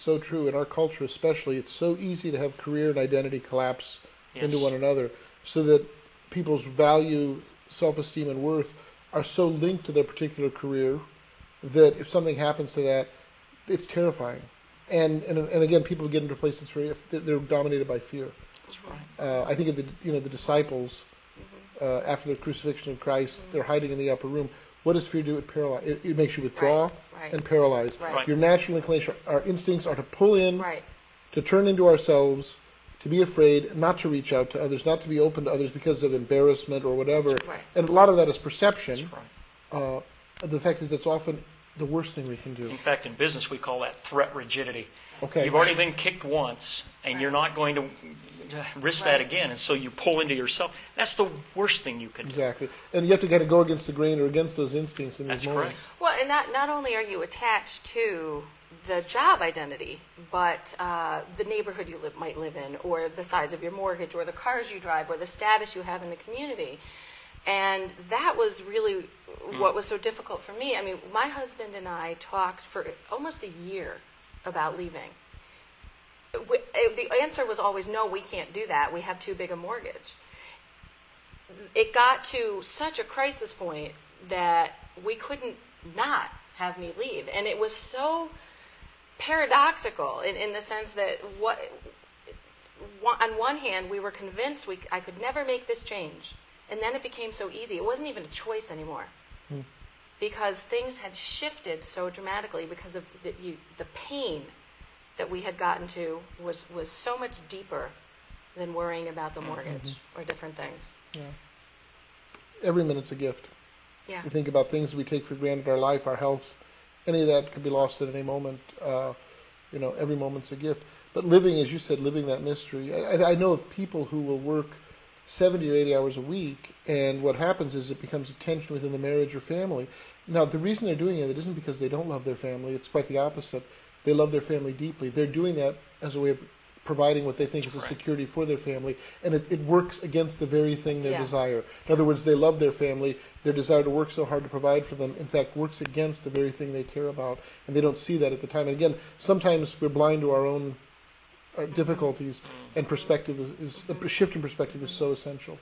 so true. In our culture especially, it's so easy to have career and identity collapse into one another, so that people's value, self-esteem, and worth are so linked to their particular career that if something happens to that, it's terrifying. And again, people get into places where they're dominated by fear. That's right. I think of the disciples after the crucifixion of Christ, they're hiding in the upper room. What does fear do? It paralyzes. It makes you withdraw and paralyze. Right. Your natural inclination, our instincts are to pull in, Right. to turn into ourselves, to be afraid, not to reach out to others, not to be open to others because of embarrassment or whatever. Right. And a lot of that is perception. That's right. The fact is that's often the worst thing we can do. In fact, in business, we call that threat rigidity. Okay. You've already been kicked once, and you're not going to risk that again, and so you pull into yourself. That's the worst thing you can do. Exactly. And you have to kind of go against the grain or against those instincts in That's these moments. correct. Well, and not only are you attached to the job identity, but the neighborhood you might live in, or the size of your mortgage, or the cars you drive, or the status you have in the community. And that was really what was so difficult for me. I mean, my husband and I talked for almost a year about leaving. The answer was always, no, we can't do that. We have too big a mortgage. It got to such a crisis point that we couldn't not have me leave. And it was so paradoxical in the sense that on one hand, we were convinced I could never make this change. And then it became so easy. It wasn't even a choice anymore. Because things had shifted so dramatically because of the pain that we had gotten to was so much deeper than worrying about the mortgage or different things. Yeah. Every minute's a gift. Yeah. You think about things we take for granted, our life, our health, any of that could be lost at any moment. Every moment's a gift. But living, as you said, living that mystery. I know of people who will work 70 or 80 hours a week, and what happens is it becomes a tension within the marriage or family. Now, the reason they're doing it isn't because they don't love their family. It's quite the opposite. They love their family deeply. They're doing that as a way of providing what they think is a security for their family, and it works against the very thing they desire. In other words, they love their family. Their desire to work so hard to provide for them, in fact, works against the very thing they care about, and they don't see that at the time. And again, sometimes we're blind to our own difficulties, and perspective a shift in perspective is so essential.